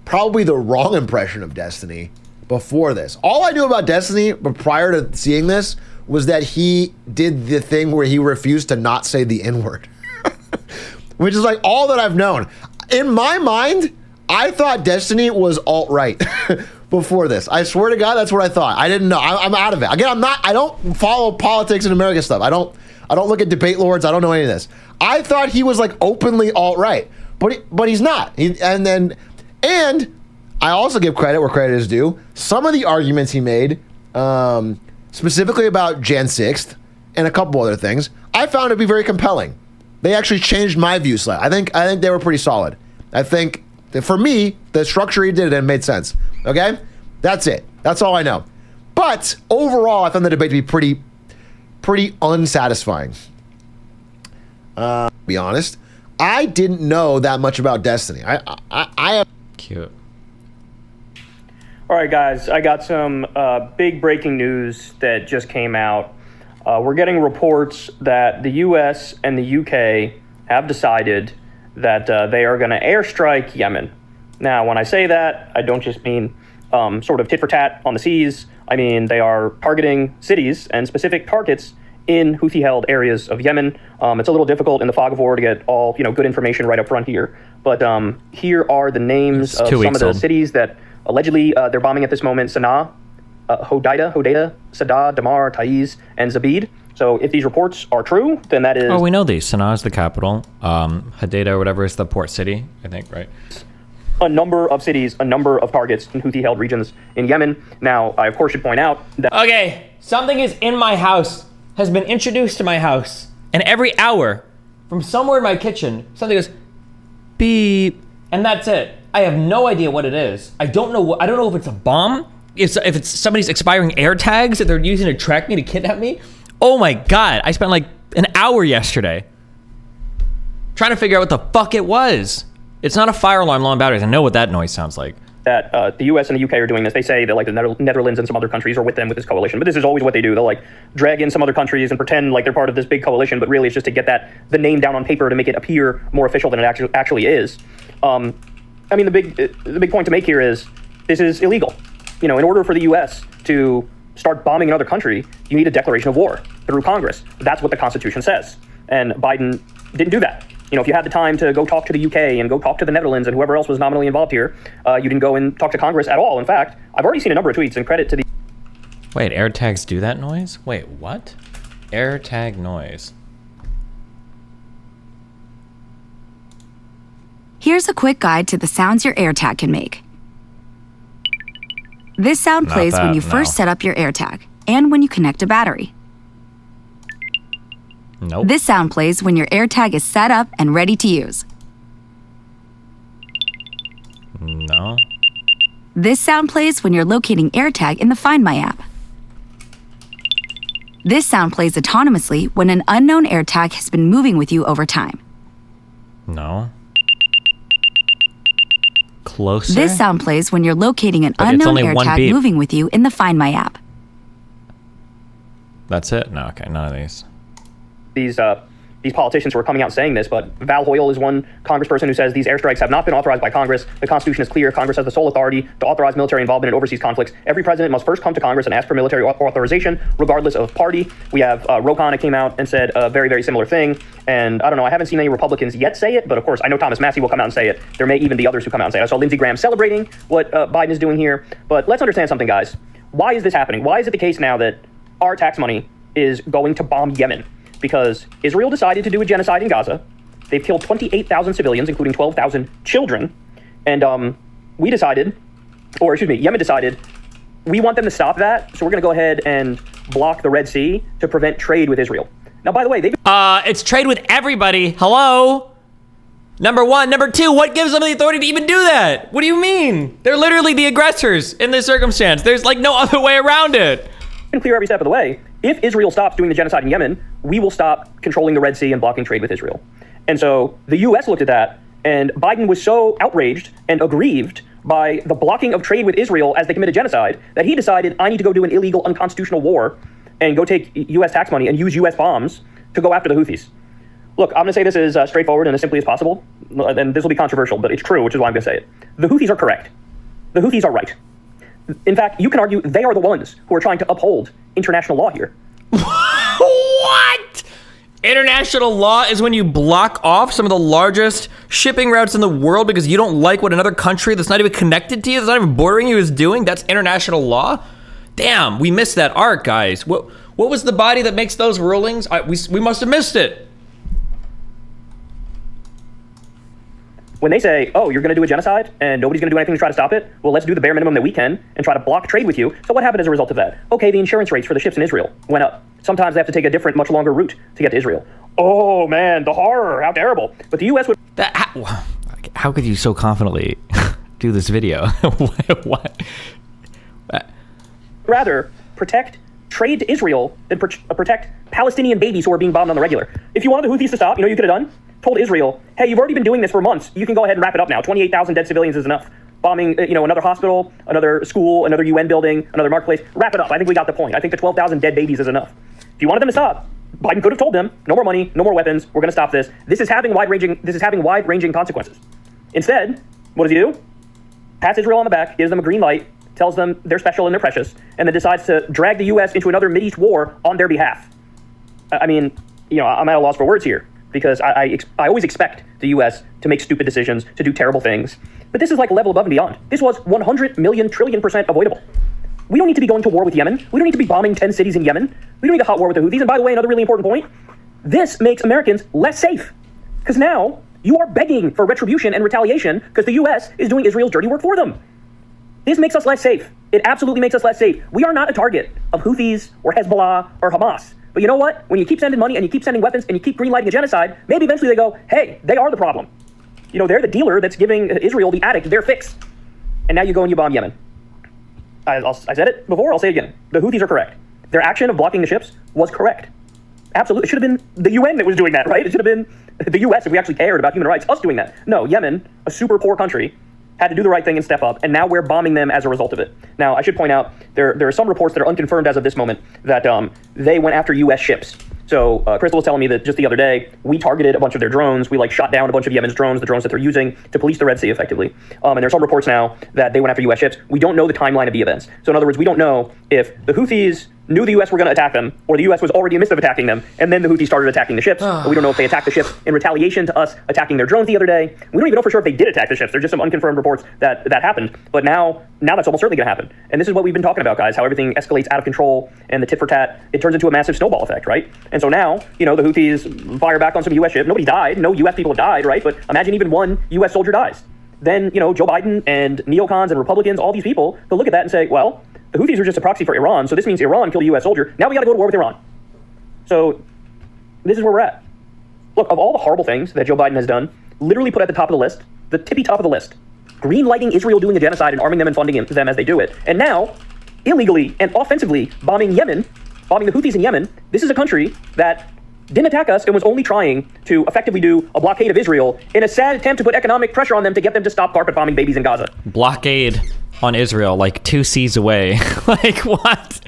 probably the wrong impression of Destiny before this. All I knew about Destiny, but prior to seeing this, was that he did the thing where he refused to not say the N-word. Which is like all that I've known. In my mind, I thought Destiny was alt-right before this. I swear to God, that's what I thought. I didn't know. I'm out of it. Again, I don't follow politics and American stuff. I don't look at debate lords. I don't know any of this. I thought he was like openly alt-right, but he's not. And I also give credit where credit is due. Some of the arguments he made, specifically about Jan 6th and a couple other things, I found to be very compelling. they actually changed my view slightly. I think they were pretty solid. I think that for me, the structure he did it made sense. Okay, that's it. That's all I know. But overall, I found the debate to be pretty unsatisfying. To be honest, I didn't know that much about Destiny. I Cute. All right, guys, I got some big breaking news that just came out. We're getting reports that the U.S. and the U.K. have decided that they are going to airstrike Yemen. Now, when I say that, I don't just mean sort of tit for tat on the seas. I mean, they are targeting cities and specific targets in Houthi-held areas of Yemen. It's a little difficult in the fog of war to get all good information right up front here. But here are the names of some of the cities that allegedly they're bombing at this moment: Sana'a, Hodeidah, Sadr, Damar, Taiz, and Zabid. So if these reports are true, then that is... Oh, we know these. Sana'a is the capital. Hodeidah or whatever is the port city, I think, right? A number of cities, a number of targets in Houthi-held regions in Yemen. Now, I of course should point out that... Okay, something is in my house, has been introduced to my house, and every hour, from somewhere in my kitchen, something goes beep, and that's it. I have no idea what it is. I don't know if it's a bomb, if it's somebody's expiring air tags that they're using to track me, to kidnap me. Oh my God, I spent like an hour yesterday trying to figure out what the fuck it was. It's not a fire alarm, low on batteries. I know what that noise sounds like. That the U.S. and the U.K. are doing this. They say that like the Netherlands and some other countries are with them with this coalition. But this is always what they do. They'll like drag in some other countries and pretend like they're part of this big coalition. But really, it's just to get the name down on paper to make it appear more official than it actually is. I mean, the big point to make here is this is illegal. In order for the U.S. to start bombing another country, you need a declaration of war through Congress. That's what the Constitution says. And Biden didn't do that. If you had the time to go talk to the UK and go talk to the Netherlands and whoever else was nominally involved here, you didn't go and talk to Congress at all. In fact, I've already seen a number of tweets, and credit to the... Wait, air tags do that noise? Wait, what? Air tag noise. Here's a quick guide to the sounds your AirTag can make. This sound plays when you first set up your AirTag and when you connect a battery. Nope. This sound plays when your AirTag is set up and ready to use. No. This sound plays when you're locating AirTag in the Find My app. This sound plays autonomously when an unknown AirTag has been moving with you over time. No. Closer? This sound plays when you're locating an unknown AirTag moving with you in the Find My app. That's it? No, okay, none of these. These politicians who are coming out saying this, but Val Hoyle is one congressperson who says these airstrikes have not been authorized by Congress. The Constitution is clear. Congress has the sole authority to authorize military involvement in overseas conflicts. Every president must first come to Congress and ask for military authorization, regardless of party. We have Ro Khanna came out and said a very, very similar thing. And I don't know, I haven't seen any Republicans yet say it, but of course, I know Thomas Massie will come out and say it. There may even be others who come out and say it. I saw Lindsey Graham celebrating what Biden is doing here. But let's understand something, guys. Why is this happening? Why is it the case now that our tax money is going to bomb Yemen? Because Israel decided to do a genocide in Gaza. They've killed 28,000 civilians, including 12,000 children. And Yemen decided, we want them to stop that, so we're going to go ahead and block the Red Sea to prevent trade with Israel. Now, by the way, it's trade with everybody. Hello? Number one. Number two, what gives them the authority to even do that? What do you mean? They're literally the aggressors in this circumstance. There's like no other way around it. And clear every step of the way. If Israel stops doing the genocide in Yemen, we will stop controlling the Red Sea and blocking trade with Israel. And so the U.S. looked at that, and Biden was so outraged and aggrieved by the blocking of trade with Israel as they committed genocide that he decided, I need to go do an illegal, unconstitutional war and go take U.S. tax money and use U.S. bombs to go after the Houthis. Look, I'm going to say this as straightforward and as simply as possible, and this will be controversial, but it's true, which is why I'm going to say it. The Houthis are correct. The Houthis are right. In fact, you can argue they are the ones who are trying to uphold international law here. What? International law is when you block off some of the largest shipping routes in the world because you don't like what another country that's not even connected to you, that's not even bordering you, is doing? That's international law? Damn, we missed that arc, guys. What was the body that makes those rulings? We must have missed it. When they say, oh, you're going to do a genocide and nobody's going to do anything to try to stop it, well, let's do the bare minimum that we can and try to block trade with you. So what happened as a result of that? Okay, the insurance rates for the ships in Israel went up. sometimes they have to take a different, much longer route to get to Israel. Oh man, the horror, how terrible. But the U.S. would... How could you so confidently do this video? What? Rather protect trade to Israel than protect Palestinian babies who are being bombed on the regular. If you wanted the Houthis to stop, you know what you could have done? Told Israel, hey, you've already been doing this for months. You can go ahead and wrap it up now. 28,000 dead civilians is enough. Bombing, another hospital, another school, another UN building, another marketplace. Wrap it up. I think we got the point. I think the 12,000 dead babies is enough. If you wanted them to stop, Biden could have told them, no more money, no more weapons. We're going to stop this. This is having wide-ranging consequences. Instead, what does he do? Pats Israel on the back, gives them a green light, tells them they're special and they're precious, and then decides to drag the U.S. into another Mideast war on their behalf. I mean, I'm at a loss for words here, because I always expect the U.S. to make stupid decisions, to do terrible things. But this is like a level above and beyond. This was 100 million trillion % avoidable. We don't need to be going to war with Yemen. We don't need to be bombing 10 cities in Yemen. We don't need a hot war with the Houthis. And by the way, another really important point, this makes Americans less safe. Because now you are begging for retribution and retaliation because the U.S. is doing Israel's dirty work for them. This makes us less safe. It absolutely makes us less safe. We are not a target of Houthis or Hezbollah or Hamas. But you know what? When you keep sending money and you keep sending weapons and you keep greenlighting a genocide, maybe eventually they go, hey, they are the problem. They're the dealer that's giving Israel the addict their fix. And now you go and you bomb Yemen. I said it before, I'll say it again. The Houthis are correct. Their action of blocking the ships was correct. Absolutely. It should have been the UN that was doing that, right? It should have been the US if we actually cared about human rights, us doing that. No, Yemen, a super poor country, had to do the right thing and step up, and now we're bombing them as a result of it. Now, I should point out, there are some reports that are unconfirmed as of this moment that they went after US ships. So Crystal was telling me that just the other day, we targeted a bunch of their drones. We shot down a bunch of Yemen's drones, the drones that they're using to police the Red Sea effectively. And there's some reports now that they went after US ships. We don't know the timeline of the events. So in other words, we don't know if the Houthis knew the US were going to attack them, or the US was already in the midst of attacking them, and then the Houthis started attacking the ships. We don't know if they attacked the ships in retaliation to us attacking their drones the other day. We don't even know for sure if they did attack the ships. There's just some unconfirmed reports that happened. But now that's almost certainly going to happen. And this is what we've been talking about, guys, how everything escalates out of control, and the tit for tat, it turns into a massive snowball effect, right? And so now, the Houthis fire back on some US ship. Nobody died. No US people have died, right? But imagine even one US soldier dies. Then, Joe Biden and neocons and Republicans, all these people, they'll look at that and say, well, the Houthis are just a proxy for Iran, so this means Iran killed a U.S. soldier. Now we got to go to war with Iran. So this is where we're at. Look, of all the horrible things that Joe Biden has done, literally put at the top of the list, the tippy top of the list, green lighting Israel doing a genocide and arming them and funding them as they do it. And now, illegally and offensively bombing Yemen, bombing the Houthis in Yemen. This is a country that didn't attack us and was only trying to effectively do a blockade of Israel in a sad attempt to put economic pressure on them to get them to stop carpet bombing babies in Gaza. Blockade on Israel, like 2 seas away. Like, what?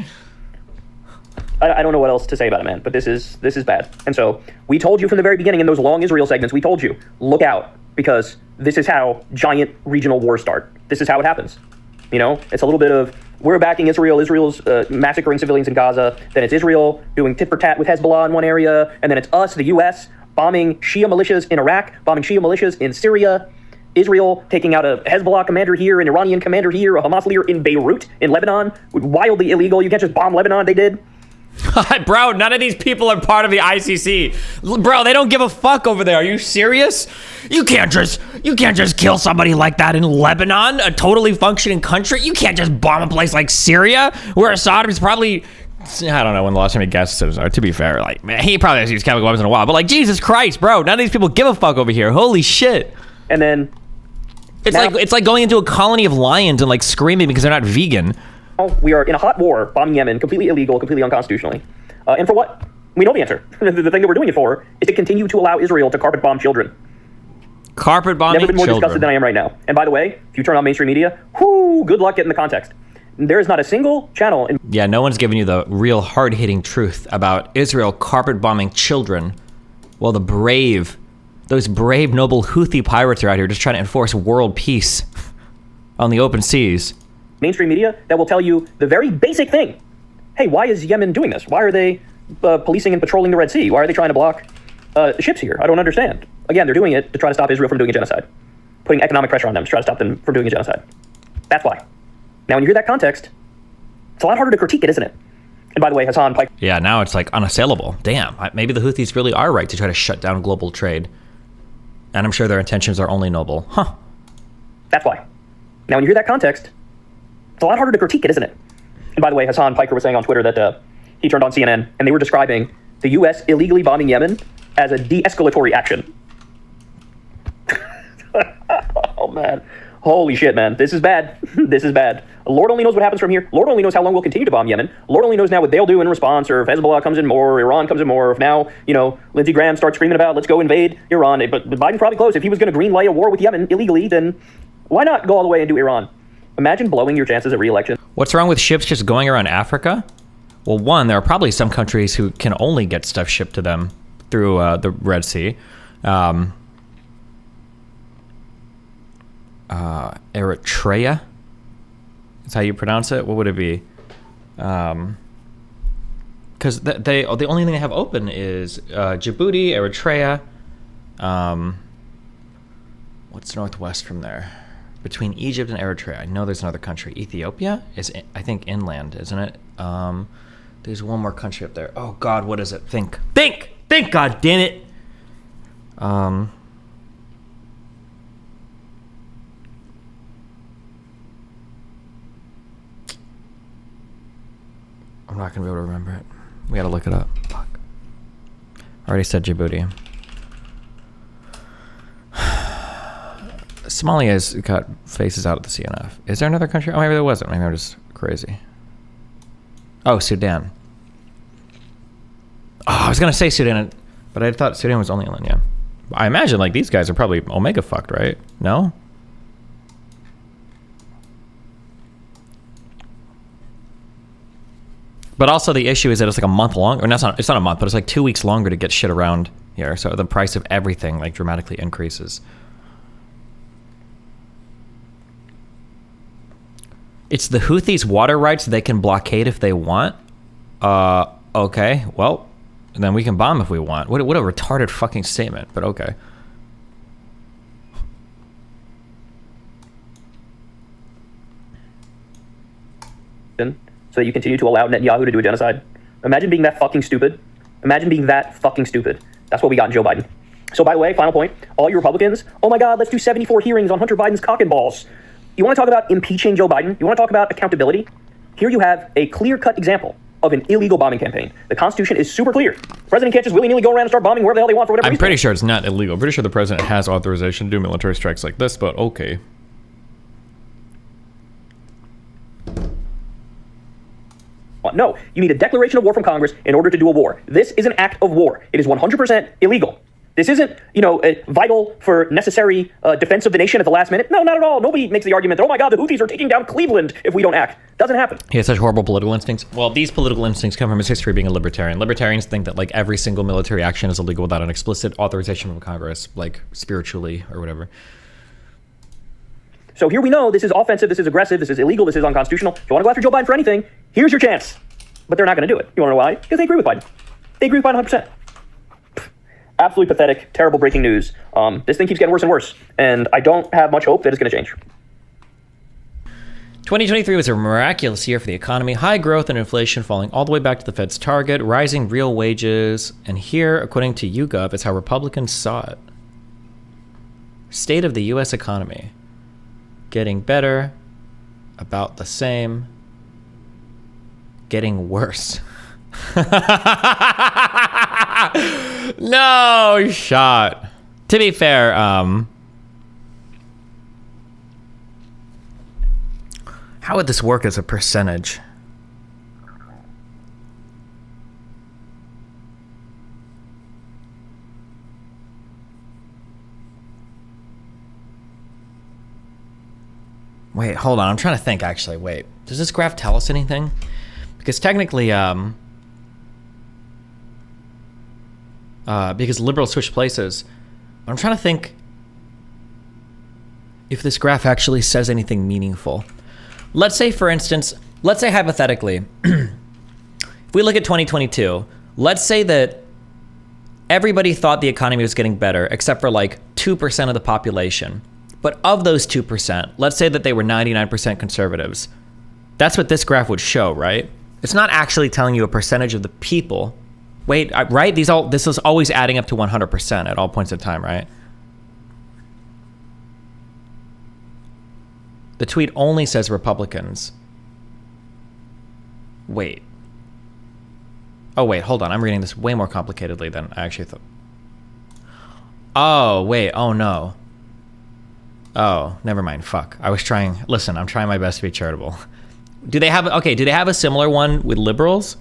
I don't know what else to say about it, man, but this is bad. And so we told you from the very beginning in those long Israel segments, we told you, look out, because this is how giant regional wars start. This is how it happens. It's a little bit of, we're backing Israel, Israel's massacring civilians in Gaza, then it's Israel doing tit for tat with Hezbollah in one area, and then it's us, the US, bombing Shia militias in Iraq, bombing Shia militias in Syria, Israel taking out a Hezbollah commander here, an Iranian commander here, a Hamas leader in Beirut, in Lebanon. Wildly illegal. You can't just bomb Lebanon. They did. Bro, none of these people are part of the ICC. Bro, they don't give a fuck over there. Are you serious? You can't just kill somebody like that in Lebanon, a totally functioning country. You can't just bomb a place like Syria, where Assad is probably, I don't know when the last time he gassed citizens are, to be fair. Like, man, he probably hasn't used chemical weapons in a while. But like, Jesus Christ, bro, none of these people give a fuck over here. Holy shit. And then it's like going into a colony of lions and like screaming because they're not vegan. We are in a hot war, bombing Yemen, completely illegal, completely unconstitutionally. And for what? We know the answer. The thing that we're doing it for is to continue to allow Israel to carpet bomb children. Carpet bombing children. Never been more disgusted than I am right now. And by the way, if you turn on mainstream media, good luck getting the context. There is not a single channel. Yeah, no one's giving you the real hard-hitting truth about Israel carpet bombing children. Well, those brave, noble Houthi pirates are out here just trying to enforce world peace on the open seas. Mainstream media that will tell you the very basic thing. Hey, why is Yemen doing this? Why are they policing and patrolling the Red Sea? Why are they trying to block ships here? I don't understand. Again, they're doing it to try to stop Israel from doing a genocide. Putting economic pressure on them to try to stop them from doing a genocide. That's why. Now, when you hear that context, it's a lot harder to critique it, isn't it? And by the way, Hassan Pike. Yeah, now it's like unassailable. Damn, maybe the Houthis really are right to try to shut down global trade. And I'm sure their intentions are only noble. Huh. That's why. Now, when you hear that context, it's a lot harder to critique it, isn't it? And by the way, Hassan Piker was saying on Twitter that he turned on CNN, and they were describing the U.S. illegally bombing Yemen as a de-escalatory action. Oh, man. Holy shit, man. This is bad. This is bad. Lord only knows what happens from here. Lord only knows how long we'll continue to bomb Yemen. Lord only knows now what they'll do in response, or if Hezbollah comes in more, or Iran comes in more, or if now, Lindsey Graham starts screaming about, let's go invade Iran. But Biden's probably close. If he was going to green light a war with Yemen illegally, then why not go all the way and do Iran? Imagine blowing your chances at re-election. What's wrong with ships just going around Africa? Well, one, there are probably some countries who can only get stuff shipped to them through the Red Sea. Eritrea? That's how you pronounce it? What would it be? Because the only thing they have open is Djibouti, Eritrea. What's northwest from there? Between Egypt and Eritrea. I know there's another country. Ethiopia is, I think, inland, isn't it? There's one more country up there. Oh, God, what is it? Think, God damn it! I'm not going to be able to remember it. We got to look it up. Fuck. I already said Djibouti. Somalia's got faces out at the CNF. Is there another country? Oh, maybe there wasn't. Maybe I'm just crazy. Oh, Sudan. Oh, I was going to say Sudan, but I thought Sudan was only inland, yeah. I imagine, like, these guys are probably Omega fucked, right? No? But also the issue is that it's like a month long, or it's not a month, but it's like 2 weeks longer to get shit around here. So the price of everything like dramatically increases. It's the Houthis' water rights they can blockade if they want. Okay, well, then we can bomb if we want. What a retarded fucking statement, but okay. So that you continue to allow Netanyahu to do a genocide. Imagine being that fucking stupid. Imagine being that fucking stupid. That's what we got in Joe Biden. So by the way, final point, all you Republicans, oh my God, let's do 74 hearings on Hunter Biden's cock and balls. You want to talk about impeaching Joe Biden? You want to talk about accountability? Here you have a clear-cut example of an illegal bombing campaign. The Constitution is super clear. The president can't just willy-nilly go around and start bombing wherever the hell they want for whatever reason. I'm pretty sure it's not illegal. I'm pretty sure the president has authorization to do military strikes like this, but okay. No, you need a declaration of war from Congress in order to do a war. This is an act of war. It is 100% illegal. This isn't, vital for necessary defense of the nation at the last minute. No, not at all. Nobody makes the argument that, oh my God, the Houthis are taking down Cleveland if we don't act. Doesn't happen. He has such horrible political instincts. Well, these political instincts come from his history being a libertarian. Libertarians think that like every single military action is illegal without an explicit authorization from Congress, like spiritually or whatever. So here we know this is offensive, this is aggressive, this is illegal, this is unconstitutional. If you want to go after Joe Biden for anything, here's your chance. But they're not going to do it. You want to know why? Because they agree with Biden. They agree with Biden 100%. Absolutely pathetic, terrible breaking news. This thing keeps getting worse and worse, and I don't have much hope that it's going to change. 2023 was a miraculous year for the economy. High growth and inflation falling all the way back to the Fed's target, rising real wages, and here, according to YouGov, is how Republicans saw it. State of the U.S. economy. Getting better, about the same, getting worse. No shot. To be fair, how would this work as a percentage? Wait, hold on. I'm trying to think, actually. Wait. Does this graph tell us anything? Because technically, because liberals switch places. I'm trying to think if this graph actually says anything meaningful. Let's say, for instance, let's say hypothetically, if we look at 2022, let's say that everybody thought the economy was getting better, except for like 2% of the population. But of those 2%, let's say that they were 99% conservatives. That's what this graph would show, right? It's not actually telling you a percentage of the people. Wait, right? This is always adding up to 100% at all points in time, right? The tweet only says Republicans. Wait. Oh, wait, hold on. I'm reading this way more complicatedly than I actually thought. Oh, wait. Oh, no. Oh, never mind. Fuck. I was trying. Listen, I'm trying my best to be charitable. Do they have a similar one with liberals?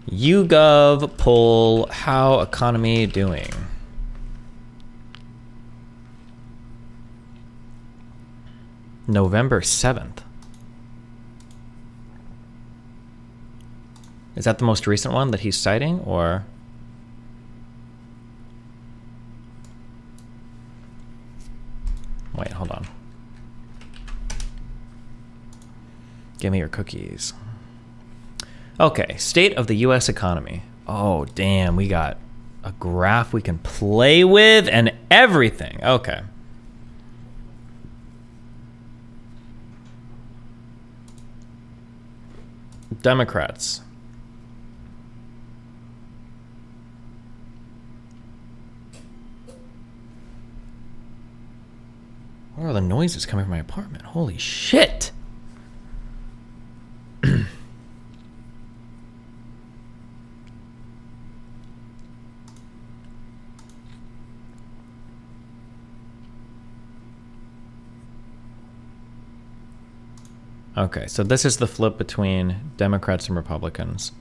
YouGov poll, how economy doing? November 7th. Is that the most recent one that he's citing, or? Wait, hold on. Give me your cookies. Okay, state of the U.S. economy. Oh, damn, we got a graph we can play with and everything. Okay. Democrats. Where are the noises coming from my apartment? Holy shit. Okay, so this is the flip between Democrats and Republicans.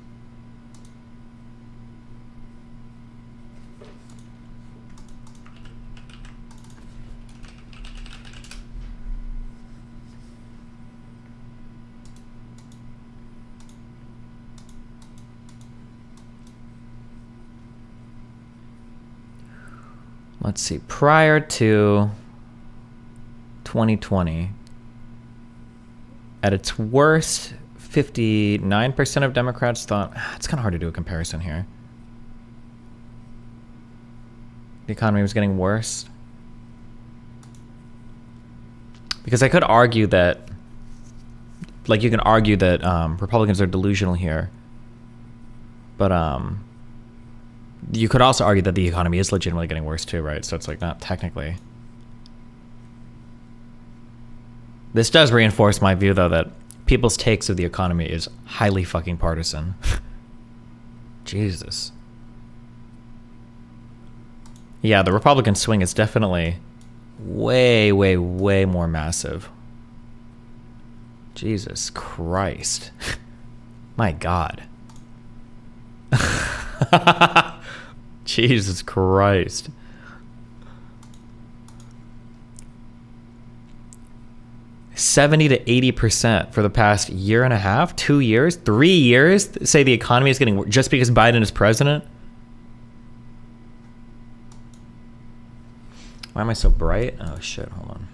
Let's see, prior to 2020, at its worst, 59% of Democrats thought, it's kind of hard to do a comparison here. The economy was getting worse. Because I could argue that, like, you can argue that Republicans are delusional here. But you could also argue that the economy is legitimately getting worse too, right? So it's like not technically. This does reinforce my view, though, that people's takes of the economy is highly fucking partisan. Jesus. Yeah, the Republican swing is definitely way, way, way more massive. Jesus Christ. My God. Jesus Christ. 70 to 80% for the past year and a half, 2 years, 3 years say the economy is getting worse just because Biden is president. Why am I so bright? Oh shit, hold on.